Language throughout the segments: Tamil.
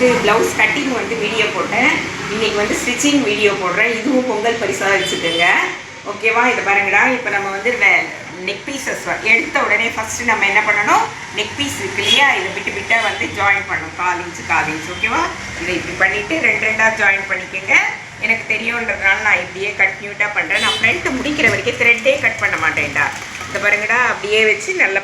நேற்று ப்ளவுஸ் கட்டிங் வந்து வீடியோ போட்டேன். இன்றைக்கி வந்து ஸ்டிச்சிங் வீடியோ போடுறேன். இதுவும் பொங்கல் பரிசாக வச்சுக்கோங்க. ஓகேவா? இதை பாருங்கடா. இப்போ நம்ம வந்து நெக் பீஸஸ் எடுத்த உடனே ஃபஸ்ட்டு நம்ம என்ன பண்ணணும், நெக் பீஸ் இருக்கு இல்லையா, இதை விட்டு விட்டால் வந்து ஜாயின் பண்ணணும். 4 இன்ச். ஓகேவா? இதை இப்படி பண்ணிவிட்டு 2 ஜாயின் பண்ணிக்கோங்க. எனக்கு தெரியுன்றதுனால நான் இப்படியே கண்டினியூட்டாக பண்ணுறேன். நான் ஃப்ரண்ட்டு முடிக்கிற வரைக்கும் த்ரெட்டே கட் பண்ண மாட்டேன்டா. இந்த பாருங்கடா, அப்படியே வச்சு நல்ல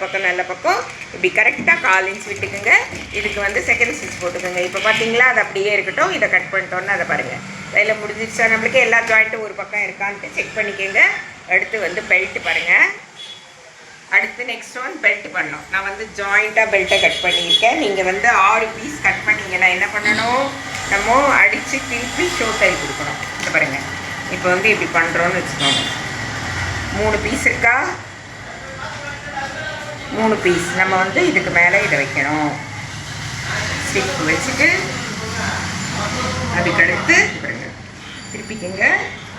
பக்கம் இப்படி கரெக்டாக 4 இன்ச் விட்டுக்குங்க. இதுக்கு வந்து செகண்ட் ஸ்டிச் போட்டுக்கோங்க. இப்போ பார்த்தீங்களா, அது அப்படியே இருக்கட்டும். இதை கட் பண்ணிட்டோன்னு அதை பாருங்கள், வேலை முடிஞ்சிடுச்சா நம்மளுக்கு. எல்லா ஜாயிண்ட்டும் ஒரு பக்கம் இருக்கான்ட்டு செக் பண்ணிக்கோங்க. அடுத்து வந்து பெல்ட்டு பாருங்கள். அடுத்து நெக்ஸ்ட் ஒன் பெல்ட் பண்ணணும். நான் வந்து ஜாயிண்ட்டாக பெல்ட்டை கட் பண்ணியிருக்கேன். நீங்கள் வந்து 6 பீஸ் கட் பண்ணிங்கன்னா என்ன பண்ணணும், நம்ம அடித்து திருப்பி ஷோ டைல் கொடுக்கணும். இந்த பாருங்கள், இப்போ வந்து இப்படி பண்ணுறோன்னு வச்சுக்கோங்க. 3 பீஸ் இருக்கா, 3 பீஸ் நம்ம வந்து இதுக்கு மேலே இதை வைக்கணும். ஸ்டிக் வச்சுட்டு அதுக்கடுத்து பாருங்கள் திருப்பிக்கங்க.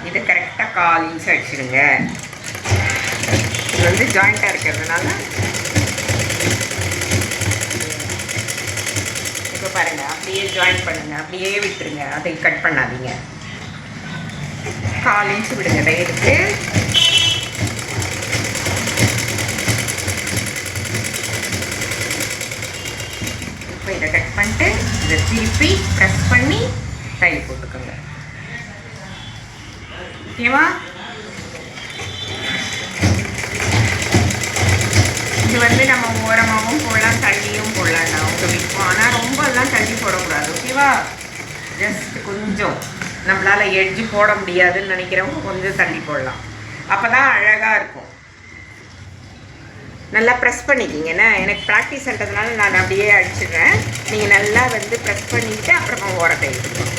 இதை கரெக்டாக 4 இன்ச் அடிச்சிடுங்க. இது வந்து ஜாயிண்ட்டாக இருக்கிறதுனால இப்போ பாருங்கள், அப்படியே ஜாயின் பண்ணுங்கள், அப்படியே விட்டுருங்க, அதை கட் பண்ணாதீங்க. 4 இன்ச் விடுங்க தையலுக்கு. இப்போ இதை கட் பண்ணிட்டு இதை திருப்பி ப்ரெஸ் பண்ணி தையல் போட்டுக்கோங்க. ஓகேவா? இது வந்து நம்ம ஓரமாகவும் போடலாம், தள்ளியும் போடலாம்டா உங்கள் விருப்பம். ஆனால் ரொம்ப எல்லாம் தள்ளி போடக்கூடாது. ஓகேவா? ஜஸ்ட் கொஞ்சம் நம்மளால் எட்ஜு போட முடியாதுன்னு நினைக்கிறவங்க கொஞ்சம் தள்ளி போடலாம். அப்போ தான் அழகாக இருக்கும். நல்லா ப்ரெஸ் பண்ணிக்கிங்கண்ணே. எனக்கு ப்ராக்டிஸ்ன்றதுனால நான் அப்படியே அடிச்சிடுறேன். நீங்கள் நல்லா வந்து ப்ரெஸ் பண்ணிவிட்டு அப்புறமா ஓரத்தை எடுத்துக்கணும்.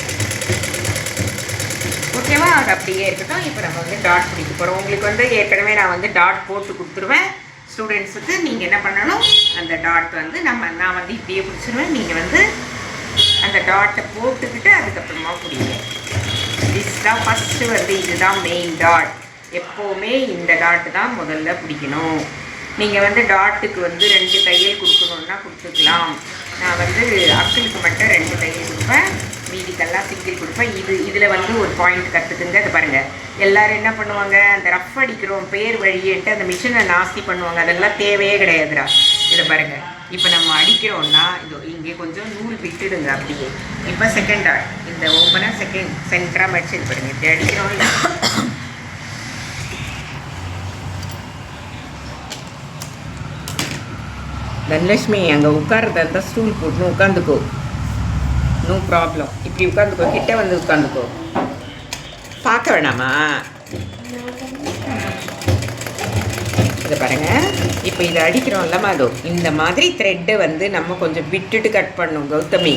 ஓகேவா? அது அப்படியே இருக்கட்டும். இப்போ நம்ம வந்து டாட் பிடிக்க போகிறோம். உங்களுக்கு வந்து ஏற்கனவே நான் வந்து டாட் போட்டு கொடுத்துருவேன். ஸ்டூடெண்ட்ஸுக்கு நீங்கள் என்ன பண்ணணும், அந்த டாட் வந்து நான் வந்து இப்படியே பிடிச்சிருவேன். நீங்கள் வந்து அந்த டாட்டை போட்டுக்கிட்டு அதுக்கப்புறமா பிடிங்க. திஸ் தான் ஃபஸ்ட்டு வந்து இதுதான் மெயின் டாட். எப்போவுமே இந்த டாட்டு தான் முதல்ல பிடிக்கணும். நீங்கள் வந்து டாட்டுக்கு வந்து 2 தையல் கொடுக்கணுன்னா கொடுத்துக்கலாம். நான் வந்து அக்கிளுக்கு மட்டும் 2 தையல் கொடுப்பேன், மீதிக்கெல்லாம் சிங்கிள் கொடுப்பேன். இதில் வந்து ஒரு பாயிண்ட் கற்றுக்குங்க. அது பாருங்கள், எல்லோரும் என்ன பண்ணுவாங்க, அந்த ரஃப் அடிக்கிறோம் பேர் வழியன்ட்டு அந்த மிஷினை நாஸ்தி பண்ணுவாங்க. அதெல்லாம் தேவையே கிடையாதுடா. இதை பாருங்கள், இப்போ நம்ம அடிக்கிறோன்னா இது இங்கே கொஞ்சம் நூல் விட்டுடுங்க அப்படியே. இப்போ செகண்ட் டாட் இந்த ஓப்பனாக சென்டராக மடிச்சு பாருங்கள். இப்படி அடிக்கிறோம் இல்லை, தனலட்சுமி அங்கே உட்கார்றதா இருந்தால் ஸ்டூல் போட்டுன்னு உட்காந்துக்கோ, நோ ப்ராப்ளம். இப்படி உட்காந்துக்கோ, கிட்ட வந்து உட்காந்துக்கோ. பார்க்க வேணாமா? இதை பாருங்கள், இப்போ இதை அடிக்கிறோம் இல்லைம்மா, அதோ இந்த மாதிரி த்ரெட்டை வந்து நம்ம கொஞ்சம் விட்டுட்டு கட் பண்ணணும் கௌதமி.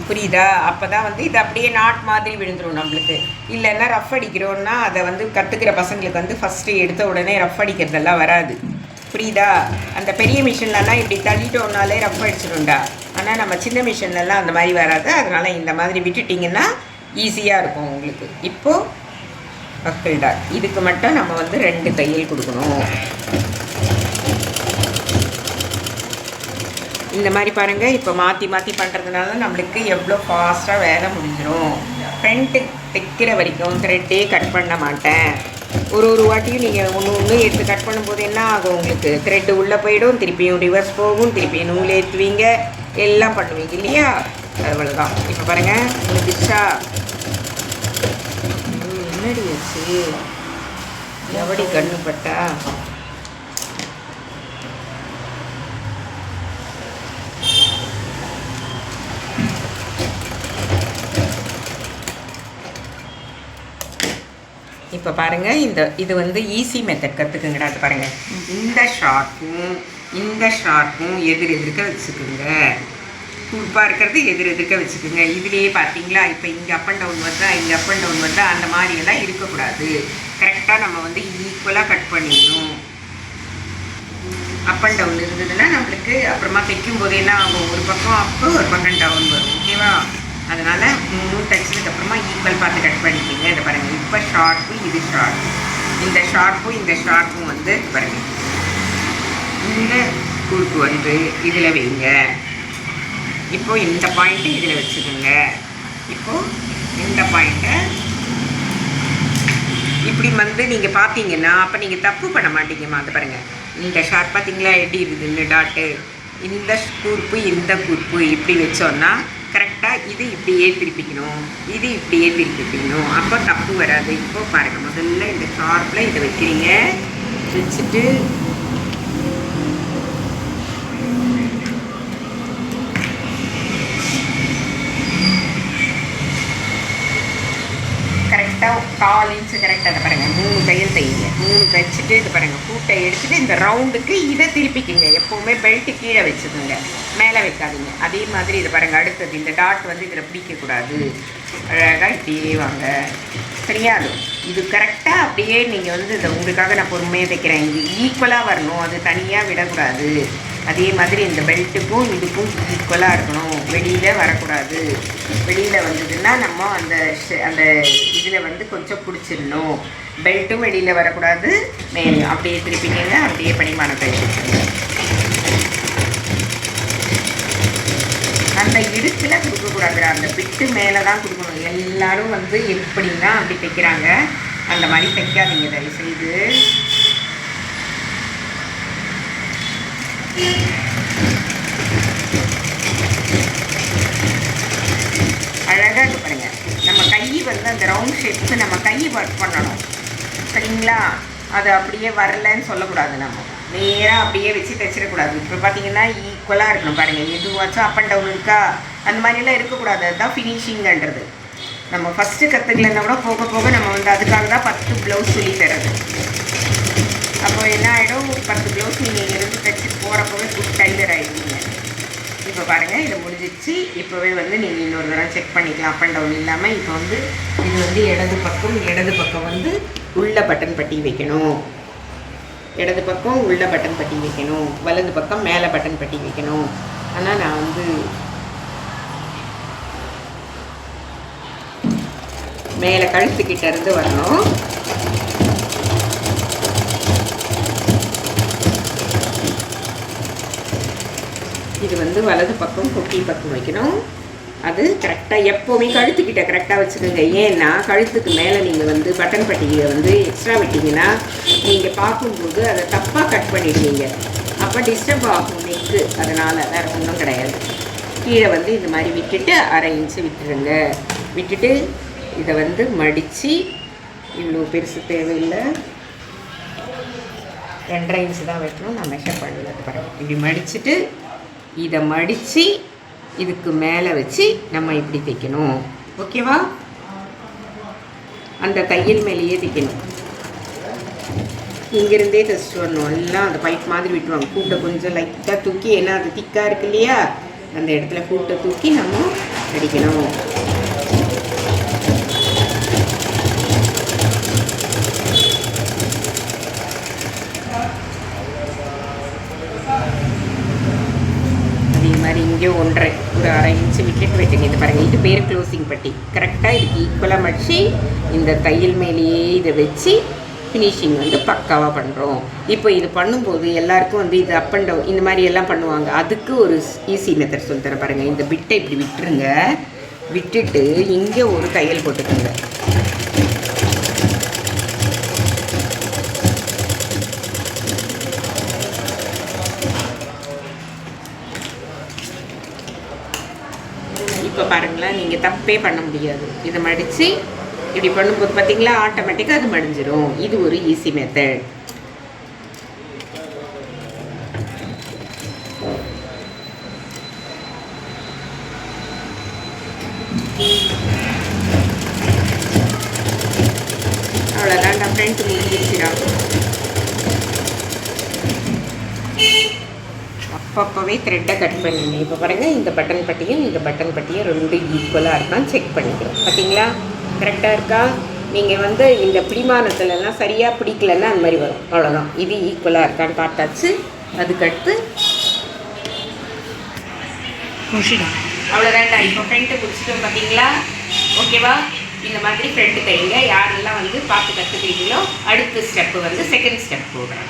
புரியுதா? அப்போ தான் வந்து இது அப்படியே நாட் மாதிரி விழுந்துடும் நம்மளுக்கு. இல்லைன்னா ரஃப் அடிக்கிறோன்னா அதை வந்து கற்றுக்கிற பசங்களுக்கு வந்து ஃபஸ்ட்டு எடுத்த உடனே ரஃப் அடிக்கிறதெல்லாம் வராது. புரியுதா? அந்த பெரிய மிஷின்லலாம் இப்படி தள்ளிட்டோம்னாலே ரஃப் அடிச்சிடும்டா. ஆனால் நம்ம சின்ன மிஷின்லலாம் அந்த மாதிரி வராது. அதனால் இந்த மாதிரி விட்டுட்டிங்கன்னா ஈஸியாக இருக்கும் உங்களுக்கு. இப்போது அக்கிள் டாட் இதுக்கு மட்டும் நம்ம வந்து 2 தையல் கொடுக்கணும். இந்த மாதிரி பாருங்கள், இப்போ மாற்றி பண்ணுறதுனால நம்மளுக்கு எவ்வளோ ஃபாஸ்ட்டாக வேலை முடிஞ்சிடும். ஃப்ரண்ட்டு தைக்கிற வரைக்கும் த்ரெட்டே கட் பண்ண மாட்டேன். ஒரு வாட்டியும் நீங்கள் ஒன்று எடுத்து கட் பண்ணும்போது என்ன ஆகும், உங்களுக்கு த்ரெட்டு உள்ளே போயிடும், திருப்பியும் ரிவர்ஸ் போகும், திருப்பியும் நூல் ஏற்றுவீங்க, எல்லாம் பண்ணுவீங்க இல்லையா? அவ்வளோதான். இப்போ பாருங்கள், உங்களுக்கு பிச்சா என்னடி வச்சு எவடி கண்ணுப்பட்டா. இப்போ பாருங்கள், இது வந்து ஈஸி மெத்தட் கற்றுக்குங்கடா. அது பாருங்கள், இந்த ஷார்ப்பும் எதிர்க்க வச்சுக்குங்க. குறிப்பாக இருக்கிறது எதிர்க்க வச்சுக்குங்க. இதுலேயே பார்த்தீங்களா, இப்போ இங்கே அப் அண்ட் டவுன் வருதா, இங்கே அப் அண்ட் டவுன் வருதா, அந்த மாதிரியெல்லாம் இருக்கக்கூடாது. கரெக்டாக நம்ம வந்து ஈக்குவலாக கட் பண்ணிடணும். அப் அண்ட் டவுன் இருந்ததுன்னா நம்மளுக்கு அப்புறமா தைக்கும் போது என்ன ஆகும், ஒரு பக்கம் அப்பு ஒரு பக்கம் டவுன் வரும். ஓகேவா? அதனால் 3 தைச்சதுக்கப்புறமா ஈக்குவல் பார்த்து கட் பண்ணிக்கிங்க. இதை பாருங்கள், இப்போ ஷார்ப்பு இது ஷார்ப்பு, இந்த ஷார்ப்பும் வந்து பாருங்கள், இந்த குறுக்கு வந்து இதில் வைங்க. இப்போது இந்த பாயிண்ட்டு இதில் வச்சுக்கோங்க. இப்போது இந்த பாயிண்ட்டை இப்படி வந்து நீங்கள் பார்த்தீங்கன்னா அப்போ நீங்கள் தப்பு பண்ண மாட்டீங்கம்மா. அது பாருங்கள், இந்த ஷார்ப் பார்த்தீங்களா எப்படி இருக்குதுன்னு டாட்டு. இந்த கூர்ப்பு இந்த கூர்ப்பு இப்படி வச்சோன்னா கரெக்டாக இது இப்படியே திருப்பிக்கணும், இது இப்படியே திருப்பிக்கணும். அப்போ தப்பு வராது. இப்போது பாருங்கள், முதல்ல இந்த ஷார்ப்பில் இதை வைக்கிறீங்க. வச்சுட்டு கரெக்டாக 4 இன்ச்சு கரெக்டாக அதை பாருங்கள், 3 தையல் தைங்க. 3 தைச்சிட்டு இது பாருங்கள், கூட்டை எடுத்துகிட்டு இந்த ரவுண்டுக்கு இதை திருப்பிக்கிங்க. எப்போவுமே பெல்ட்டு கீழே வச்சுக்கோங்க, மேலே வைக்காதீங்க. அதே மாதிரி இதை பாருங்கள், அடுத்தது இந்த டாட் வந்து இதில் பிடிக்கக்கூடாது. அழகாக இப்படியே வாங்க. சரியா? இது கரெக்டாக அப்படியே நீங்கள் வந்து இதை உங்களுக்காக நான் பொறுமையாக தைக்கிறேன். இது ஈக்குவலாக வரணும், அது தனியாக விடக்கூடாது. அதே மாதிரி இந்த பெல்ட்டுக்கும் இதுக்கும் ஈக்குவலாக இருக்கணும், வெளியில் வரக்கூடாது. வெளியில் வந்ததுன்னா நம்ம அந்த அந்த இதில் வந்து கொஞ்சம் பிடிச்சிடணும். பெல்ட்டும் வெளியில் வரக்கூடாது. மேலும் அப்படியே திருப்பிக்கங்க, அப்படியே பணிமானத்தை வச்சுக்கோங்க. அந்த இடுக்கில் கொடுக்கக்கூடாது, அந்த பிட்டு மேலே தான் கொடுக்கணும். எல்லோரும் வந்து எப்படின்னா அப்படி தைக்கிறாங்க, அந்த மாதிரி தைக்காதீங்க தயவுசெய்து. அழகாக இது பாருங்கள், நம்ம கை வந்து அந்த ரவுண்ட் ஷேப்புக்கு நம்ம கை ஒர்க் பண்ணணும். சரிங்களா? அது அப்படியே வரலன்னு சொல்லக்கூடாது. நம்ம நேராக அப்படியே வச்சு தைச்சிடக்கூடாது. இப்போ பார்த்தீங்கன்னா ஈக்குவலாக இருக்கணும். பாருங்கள், எதுவாச்சும் அப் அண்ட் டவுன் இருக்கா, அந்த மாதிரிலாம் இருக்கக்கூடாது. அதுதான் ஃபினிஷிங்கன்றது. நம்ம ஃபஸ்ட்டு கற்றுக்கலன்னா கூட போக போக நம்ம வந்து அதுக்காக தான் 10 ப்ளவுஸ் சொல்லி தரது. அப்போ என்ன ஆகிடும், 10 ப்ளவுஸ் நீங்கள் இருந்து தைச்சிட்டு போகிறப்பவே குட் டைலர் ஆகிடுவீங்க. இப்போ பாருங்கள், இதை முடிஞ்சிச்சு. இப்போவே வந்து நீங்கள் இன்னொரு தடவை செக் பண்ணிக்கலாம், அப் அண்ட் டவுன் இல்லாமல். இப்போ வந்து இது வந்து இடது பக்கம் வந்து உள்ள பட்டன் பட்டி வைக்கணும். இடது பக்கம் உள்ள பட்டன் பட்டி வைக்கணும், வலது பக்கம் மேலே பட்டன் பட்டி வைக்கணும். ஆனால் நான் வந்து மேலே கழுத்துக்கிட்ட இருந்து வரணும். இது வந்து வலது பக்கம் கொக்கி பக்கம் வைக்கணும். அது கரெக்டாக எப்போவுமே கழுத்துக்கிட்ட கரெக்டாக வச்சுக்கோங்க. ஏன்னா கழுத்துக்கு மேலே நீங்கள் வந்து பட்டன் பட்டியை வந்து எக்ஸ்ட்ரா விட்டிங்கன்னா நீங்கள் பார்க்கும்போது அதை தப்பாக கட் பண்ணிடுவீங்க. அப்போ டிஸ்டர்ப் ஆகும் நெக்கு. அதனால் வேறு ஒன்றும் கிடையாது. கீழே வந்து இந்த மாதிரி விட்டுட்டு 1/2 இன்ச்சு விட்டுருங்க. விட்டுட்டு இதை வந்து மடித்து, இவ்வளோ பெருசு தேவையில்லை, 2.5 இன்ச்சு தான் வைக்கணும். நான் மெஷர் பண்ணல. பாருங்கள், இப்படி மடிச்சுட்டு இதை மடித்து இதுக்கு மேலே வச்சு நம்ம இப்படி தைக்கணும். ஓகேவா? அந்த தையல் மேலேயே தைக்கணும். இங்கேருந்தே தைச்சிட்டு வரணும். எல்லாம் அந்த பைப் மாதிரி விட்டுருவாங்க. கூட்டை கொஞ்சம் லைட்டாக தூக்கி, ஏன்னா அது திக்காக இருக்கு இல்லையா, அந்த இடத்துல கூட்டை தூக்கி நம்ம அடிக்கணும். இங்கே 1.5 இன்ச்சு விட்டுட்டு வச்சுங்க. இது பாருங்கள், இது பேர் க்ளோசிங் பட்டி. கரெக்டாக இதுக்கு ஈக்குவலாக மடித்து இந்த தையல் மேலேயே இதை வச்சு ஃபினிஷிங் வந்து பக்காவாக பண்ணுறோம். இப்போ இது பண்ணும்போது எல்லாருக்கும் வந்து இது அப் அண்ட் டவுன் இந்த மாதிரி எல்லாம் பண்ணுவாங்க. அதுக்கு ஒரு ஈஸி மெத்தட் சொல்லித்தரேன் பாருங்கள். இந்த பிட்டை இப்படி விட்டுருங்க. விட்டுட்டு இங்கே ஒரு தையல் போட்டுக்கோங்க. இப்போ பாருங்களேன், நீங்கள் தப்பே பண்ண முடியாது. இதை மடித்து இப்படி பண்ணும்போது பார்த்தீங்களா, ஆட்டோமேட்டிக்காக அது மடிஞ்சிடும். இது ஒரு ஈஸி மெத்தட். அவ்வளோதான், நான் ஃப்ரெண்ட் முடிஞ்சிருச்சுடா. அப்பப்போவே த்ரெட்டை கட் பண்ணிங்க. இப்போ பாருங்கள், இந்த பட்டன் பட்டியும் இந்த பட்டன் பட்டியும் 2 ஈக்குவலாக இருக்கான்னு செக் பண்ணிக்கிறோம். பார்த்தீங்களா, கரெக்டாக இருக்கா? நீங்கள் வந்து இந்த பிடிமானத்துலலாம் சரியாக பிடிக்கலன்னா அந்த மாதிரி வரும். அவ்வளோதான். இது ஈக்குவலாக இருக்கான்னு பார்த்தாச்சு. அதுக்கடுத்து அவ்வளோதான்டா. இப்போ ஃப்ரெண்ட்டு முடிச்சிட்டோம் பார்த்தீங்களா? ஓகேவா? இந்த மாதிரி ஃப்ரெண்டு தைங்க. யாரெல்லாம் வந்து பார்த்து கற்றுக்கிறீங்களோ அடுத்த ஸ்டெப்பு வந்து செகண்ட் ஸ்டெப் போடுறேன்.